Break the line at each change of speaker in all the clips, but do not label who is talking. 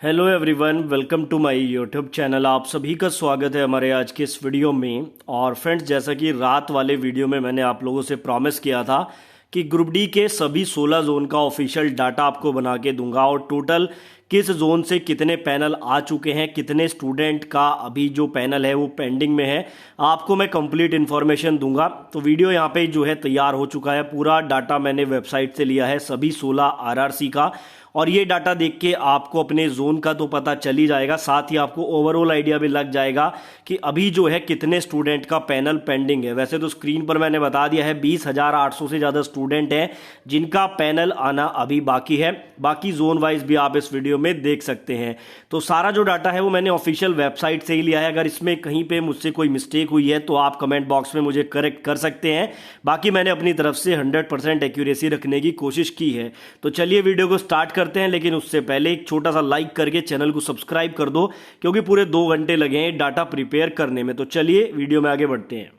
Hello everyone, welcome to my YouTube channel. आप सभी का स्वागत है हमारे आज के इस वीडियो में। और फ्रेंड्स, जैसा कि रात वाले वीडियो में मैंने आप लोगों से प्रॉमिस किया था कि ग्रुप डी के सभी 16 जोन का ऑफिशियल डाटा आपको बना के दूंगा और टोटल किस जोन से कितने पैनल आ चुके हैं, कितने स्टूडेंट का अभी जो पैनल है वो पेंडिंग में है, आपको मैं कंप्लीट इन्फॉर्मेशन दूंगा। तो वीडियो यहाँ पे जो है तैयार हो चुका है, पूरा डाटा मैंने वेबसाइट से लिया है सभी 16 आरआरसी का। और ये डाटा देख के आपको अपने जोन का तो पता चल ही जाएगा, साथ ही आपको ओवरऑल आइडिया भी लग जाएगा कि अभी जो है कितने स्टूडेंट का पैनल पेंडिंग है। वैसे तो स्क्रीन पर मैंने बता दिया है 20,800 से ज़्यादा स्टूडेंट हैं जिनका पैनल आना अभी बाकी है। बाकी जोन वाइज भी आप इस वीडियो में देख सकते हैं। तो सारा जो डाटा है वो मैंने ऑफिशियल वेबसाइट से ही लिया है। अगर इसमें कहीं पे मुझसे कोई मिस्टेक हुई है तो आप कमेंट बॉक्स में मुझे करेक्ट कर सकते हैं। बाकी मैंने अपनी तरफ से 100% एक्यूरेसी रखने की कोशिश की है। तो चलिए वीडियो को स्टार्ट करते हैं, लेकिन उससे पहले एक छोटा सा लाइक करके चैनल को सब्सक्राइब कर दो, क्योंकि पूरे 2 घंटे लगे हैं डाटा प्रिपेयर करने में। तो चलिए वीडियो में आगे बढ़ते हैं।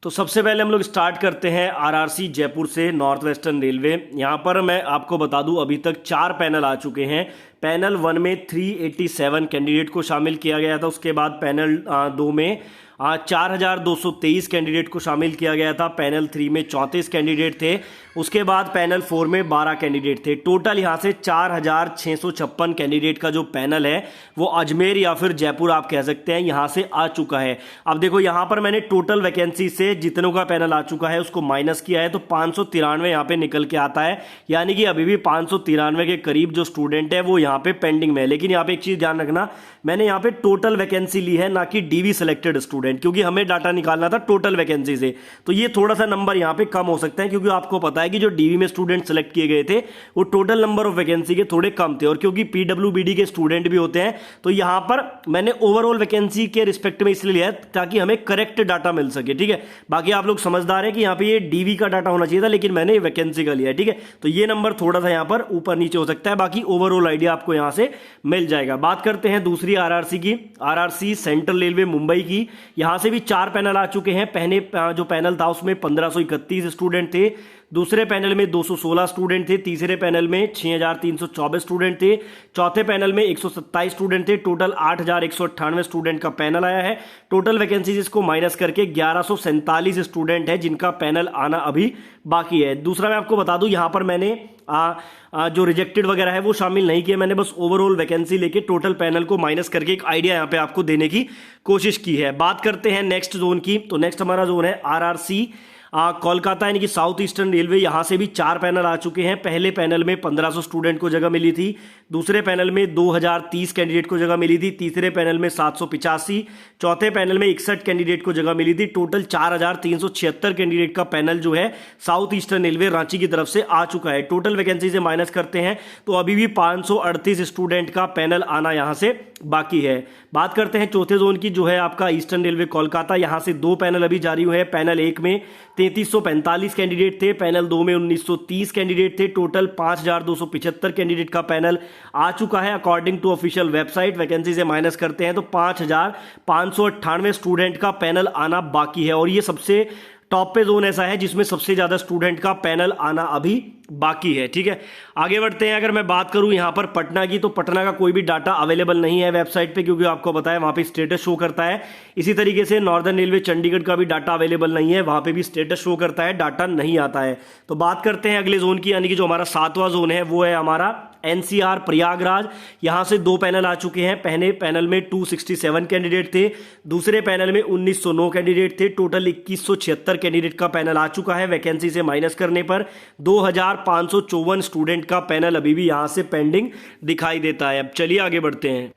तो सबसे पहले हम लोग स्टार्ट करते हैं आरआरसी जयपुर से, नॉर्थ वेस्टर्न रेलवे। यहाँ पर मैं आपको बता दूं अभी तक 4 पैनल आ चुके हैं। पैनल 1 में 387 कैंडिडेट को शामिल किया गया था। उसके बाद पैनल 2 में 4,223 कैंडिडेट को शामिल किया गया था। पैनल 3 में 34 कैंडिडेट थे। उसके बाद पैनल 4 में 12 कैंडिडेट थे। टोटल यहाँ से 4,656 कैंडिडेट का जो पैनल है वो अजमेर या फिर जयपुर आप कह सकते हैं यहाँ से आ चुका है। अब देखो यहाँ पर मैंने टोटल वैकेंसी से जितनों का पैनल आ चुका है उसको माइनस किया है, तो 593 यहाँ पे निकल के आता है। यानी कि अभी भी 593 के करीब जो स्टूडेंट है वो यहाँ पे पेंडिंग में है। लेकिन यहाँ पे एक चीज ध्यान रखना, मैंने यहाँ पे टोटल वैकेंसी ली है, ना कि डीवी सिलेक्टेड स्टूडेंट, क्योंकि हमें डाटा निकालना था टोटल वैकेंसी से। तो ये थोड़ा सा नंबर यहाँ पे कम हो सकता है, क्योंकि आपको पता है कि जो डीवी में स्टूडेंट सेलेक्ट किए गए थे वो टोटल नंबर ऑफ वैकेंसी के थोड़े कम थे। और क्योंकि पीडब्ल्यूबीडी के स्टूडेंट भी होते हैं, तो यहाँ पर मैंने ओवरऑल वैकेंसी के रिस्पेक्ट में इसलिए लिया है ताकि हमें करेक्ट डाटा मिल सके। ठीक है, बाकी आप लोग समझदार हैं कि यहाँ पे ये डीवी का डाटा होना चाहिए था, लेकिन मैंने वैकेंसी का लिया है। ठीक है, तो ये नंबर थोड़ा सा यहाँ पर ऊपर नीचे हो सकता है, बाकी ओवरऑल आइडिया आपको यहाँ से मिल जाएगा। बात करते हैं दूसरी आरआरसी की, आरआरसी सेंट्रल रेलवे मुंबई की। यहां से भी 4 पैनल आ चुके हैं। पहले जो पैनल था उसमें 1531 स्टूडेंट थे। दूसरे पैनल में 216 स्टूडेंट थे। तीसरे पैनल में 6,324 स्टूडेंट थे। चौथे पैनल में 127 स्टूडेंट थे। टोटल 8,198 स्टूडेंट का पैनल आया है। टोटल वैकेंसीज इसको माइनस करके 1147 स्टूडेंट है जिनका पैनल आना अभी बाकी है। दूसरा मैं आपको बता दूं, यहां पर मैंने जो रिजेक्टेड वगैरह है वो शामिल नहीं किया। मैंने बस ओवरऑल वैकेंसी लेके टोटल पैनल को माइनस करके एक आइडिया यहां पे आपको देने की कोशिश की है। बात करते हैं नेक्स्ट जोन की। तो नेक्स्ट हमारा जोन है आरआरसी कोलकाता, यानी कि साउथ ईस्टर्न रेलवे। यहां से भी 4 पैनल आ चुके हैं। पहले पैनल में 1500 स्टूडेंट को जगह मिली थी। दूसरे पैनल में 2030 कैंडिडेट को जगह मिली थी। तीसरे पैनल में 785। चौथे पैनल में 61 कैंडिडेट को जगह मिली थी। टोटल 4,376 कैंडिडेट का पैनल जो है साउथ ईस्टर्न रेलवे रांची की तरफ से आ चुका है। टोटल वैकेंसी से माइनस करते हैं तो अभी भी 538 स्टूडेंट का पैनल आना यहां से बाकी है। बात करते हैं चौथे जोन की, जो है आपका ईस्टर्न रेलवे कोलकाता। यहां से 2 पैनल अभी जारी हुए हैं। पैनल 1 में 3,345 कैंडिडेट थे। पैनल 2 में 1,930 कैंडिडेट थे। टोटल 5,275 कैंडिडेट का पैनल आ चुका है according to official website. Vacancy से माइनस करते हैं तो 5,598 स्टूडेंट का पैनल आना बाकी है। और ये सबसे टॉप पे जोन ऐसा है जिसमें सबसे ज्यादा स्टूडेंट का पैनल आना अभी बाकी है। ठीक है, आगे बढ़ते हैं। अगर मैं बात करूं यहां पर पटना की, तो पटना का कोई भी डाटा अवेलेबल नहीं है वेबसाइट पे, क्योंकि आपको पता है वहां पे स्टेटस शो करता है। इसी तरीके से नॉर्दर्न रेलवे चंडीगढ़ का भी डाटा अवेलेबल नहीं है, वहां पे भी स्टेटस शो करता है, डाटा नहीं आता है। तो बात करते हैं अगले जोन की, यानी कि जो हमारा 7वां जोन है वो है हमारा एनसीआर प्रयागराज। यहां से 2 पैनल आ चुके हैं। पहले पैनल में 267 कैंडिडेट थे। दूसरे पैनल में 1,909 कैंडिडेट थे। टोटल 2,176 कैंडिडेट का पैनल आ चुका है। वैकेंसी से माइनस करने पर 2,554 स्टूडेंट का पैनल अभी भी यहां से पेंडिंग दिखाई देता है। अब चलिए आगे बढ़ते हैं।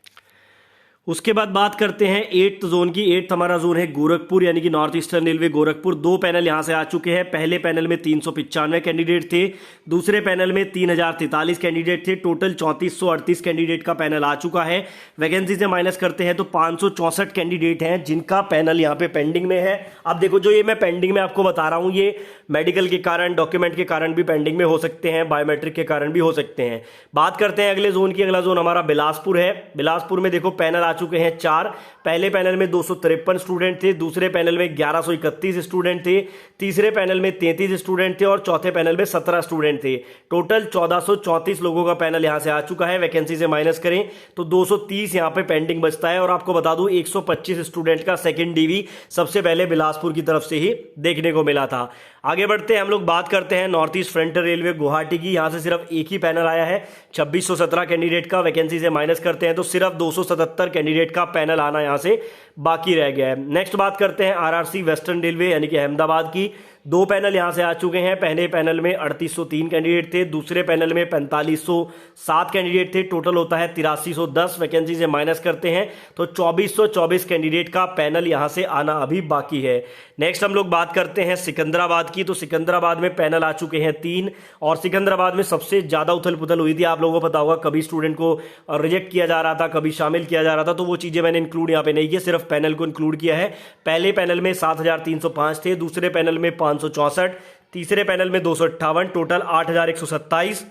उसके बाद बात करते हैं 8th जोन की। 8th हमारा जोन है गोरखपुर, यानी कि north eastern railway Gorakhpur. 2 panel यहां से आ चुके हैं। पहले पैनल में 395 कैंडिडेट थे। दूसरे पैनल में 3,043 कैंडिडेट थे। टोटल 3,438 कैंडिडेट का पैनल आ चुका है। वैकेंसी से माइनस करते हैं तो 564 कैंडिडेट हैं जिनका पैनल यहाँ पे पेंडिंग में है। अब देखो, जो ये मैं पेंडिंग में आपको बता रहा हूँ, ये मेडिकल के कारण, डॉक्यूमेंट के कारण भी पेंडिंग में हो सकते हैं, बायोमेट्रिक के कारण भी हो सकते हैं। बात करते हैं अगले जोन की। अगला जोन हमारा बिलासपुर है। बिलासपुर में देखो पैनल आ चुके हैं 4। पहले पैनल में 253 स्टूडेंट थे, दूसरे पैनल में 1131 स्टूडेंट थे, तीसरे पैनल में 33 स्टूडेंट थे और चौथे पैनल में 17 स्टूडेंट थे। टोटल 1434 लोगों का पैनल यहां से आ चुका है। वैकेंसी से माइनस करें तो 230 यहां पे पेंडिंग बचता है। और आपको बता दूं 125 स्टूडेंट का सेकंड डीवी सबसे पहले बिलासपुर की तरफ से ही देखने को मिला था। आगे बढ़ते हैं हम लोग, बात करते हैं north east frontier railway Guwahati की। यहां से सिर्फ एक ही पैनल आया है 2617 कैंडिडेट का। वैकेंसी से माइनस करते हैं तो सिर्फ 277 कैंडिडेट का पैनल आना यहां से बाकी रह गया है। नेक्स्ट बात करते हैं आरआरसी वेस्टर्न रेलवे यानी कि अहमदाबाद की। 2 पैनल यहां से आ चुके हैं। पहले पैनल में 3803 कैंडिडेट थे, दूसरे पैनल में 4507 कैंडिडेट थे। टोटल होता है 8310। वैकेंसी से माइनस करते हैं तो 2424 कैंडिडेट का पैनल यहां से आना अभी बाकी है। नेक्स्ट हम लोग बात करते हैं सिकंदराबाद की। तो सिकंदराबाद में पैनल आ चुके हैं 3 और सिकंदराबाद में सबसे ज्यादा उथल पुथल हुई थी। आप लोगों को पता होगा, कभी स्टूडेंट को रिजेक्ट किया जा रहा था, कभी शामिल किया जा रहा था, तो वो चीजें मैंने इंक्लूड यहां पे नहीं किया, सिर्फ पैनल को इंक्लूड किया है। पहले पैनल में 7305 थे, दूसरे पैनल में 564, तीसरे पैनल में 258, टोटल 8127।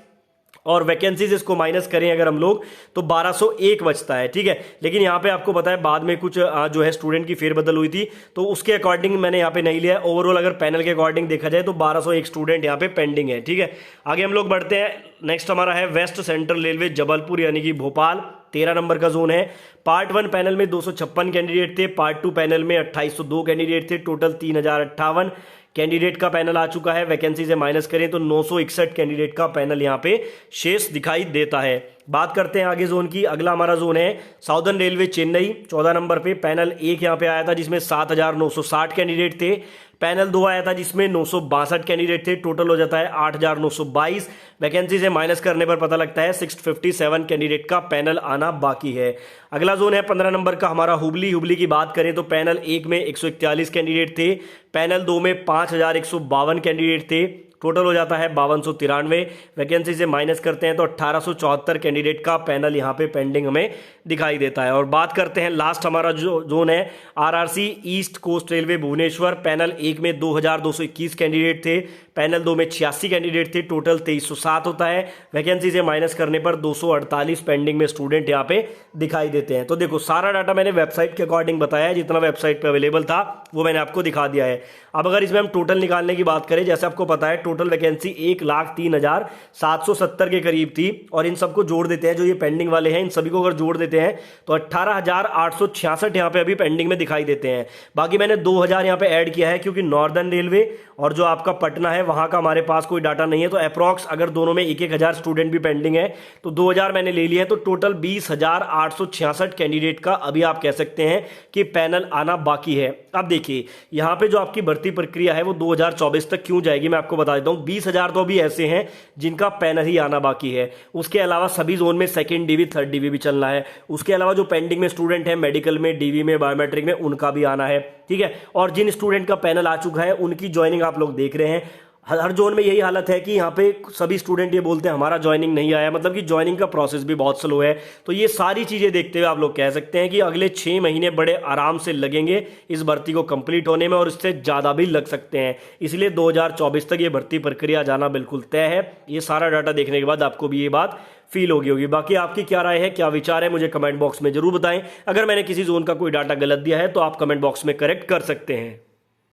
और वैकेंसीज इसको माइनस करें अगर हम लोग तो 1201 बचता है। ठीक है, लेकिन यहाँ पे आपको पता है बाद में कुछ जो है स्टूडेंट की फेरबदल हुई थी, तो उसके अकॉर्डिंग मैंने यहाँ पे नहीं लिया है। ओवरऑल अगर पैनल के अकॉर्डिंग देखा जाए तो 1201 स्टूडेंट यहाँ पे पेंडिंग है। ठीक है, आगे हम लोग बढ़ते हैं। नेक्स्ट हमारा है वेस्ट सेंट्रल रेलवे जबलपुर यानी कि भोपाल। 13 नंबर का जोन है। पार्ट 1 पैनल में 256 कैंडिडेट थे, पार्ट 2 पैनल में 2802 कैंडिडेट थे। टोटल 3058 कैंडिडेट का पैनल आ चुका है। वैकेंसी से माइनस करें तो 961 कैंडिडेट का पैनल यहां पे शेष दिखाई देता है। बात करते हैं आगे जोन की। अगला हमारा जोन है साउदर्न रेलवे चेन्नई। 14 नंबर पे पैनल 1 यहां पे आया था जिसमें 7960 कैंडिडेट थे। पैनल 2 आया था जिसमें 962 कैंडिडेट थे। टोटल हो जाता है 8922। वैकेंसी से माइनस करने पर पता लगता है 657 कैंडिडेट का पैनल आना बाकी है। अगला जोन है 15 नंबर का हमारा हुबली। हुबली की बात करें तो पैनल 1 में 141 कैंडिडेट थे, पैनल 2 में 5152 कैंडिडेट थे। टोटल हो जाता है 5293। वैकेंसी से माइनस करते हैं तो 1874 कैंडिडेट का पैनल यहां पे पेंडिंग हमें दिखाई देता है। और बात करते हैं लास्ट हमारा जो जोन है RRC East Coast Railway Bhubaneswar. Panel 1 में 2221 कैंडिडेट थे, पैनल 2 में 86 कैंडिडेट थे। टोटल 2307 होता है। वैकेंसी से माइनस करने पर 248 पेंडिंग में स्टूडेंट यहाँ पे दिखाई देते हैं। तो देखो सारा डाटा मैंने वेबसाइट के अकॉर्डिंग बताया है, जितना वेबसाइट पे अवेलेबल था वो मैंने आपको दिखा दिया है। अब अगर इसमें हम टोटल निकालने की बात करें, जैसे आपको पता है टोटल वैकेंसी 1,03,770 के करीब थी और इन सबको जोड़ देते हैं, जो ये पेंडिंग वाले हैं इन सभी को अगर जोड़ देते हैं तो 18,866 यहाँ पे अभी पेंडिंग में दिखाई देते हैं। बाकी मैंने 2000 यहाँ पे ऐड किया है क्योंकि नॉर्दर्न रेलवे और जो आपका पटना है वहां का हमारे पास कोई डाटा नहीं है, तो अप्रॉक्स अगर दोनों में 1,000 स्टूडेंट भी पेंडिंग है तो 2000 मैंने ले लिया है। तो टोटल 20,866 कैंडिडेट का अभी आप कह सकते हैं कि पैनल आना बाकी है। अब देखिए यहां पे जो आपकी भर्ती प्रक्रिया है वो 2024 तक क्यों जाएगी, मैं आपको बता देता हूं। 20,000 तो अभी ऐसे हैं जिनका पैनल ही आना बाकी है। उसके अलावा सभी जोन में सेकंड डीवी थर्ड डीवी भी चलना है। उसके अलावा जो पेंडिंग में स्टूडेंट है मेडिकल में, डीवी में, बायोमेट्रिक में, उनका भी आना है। ठीक है, और जिन स्टूडेंट का पैनल आ चुका है उनकी ज्वाइनिंग आप लोग देख रहे हैं। हर जोन में यही हालत है कि यहाँ पे सभी स्टूडेंट ये बोलते हैं हमारा ज्वाइनिंग नहीं आया, मतलब कि ज्वाइनिंग का प्रोसेस भी बहुत स्लो है। तो ये सारी चीजें देखते हुए आप लोग कह सकते हैं कि अगले 6 महीने बड़े आराम से लगेंगे इस भर्ती को कंप्लीट होने में और इससे ज्यादा भी लग सकते हैं। इसलिए 2024 तक ये भर्ती प्रक्रिया जाना बिल्कुल तय है। ये सारा डाटा देखने के बाद आपको भी ये बात फील होगी। बाकी आपकी क्या राय है, क्या विचार है, मुझे कमेंट बॉक्स में जरूर बताएं। अगर मैंने किसी जोन का कोई डाटा गलत दिया है तो आप कमेंट बॉक्स में करेक्ट कर सकते हैं।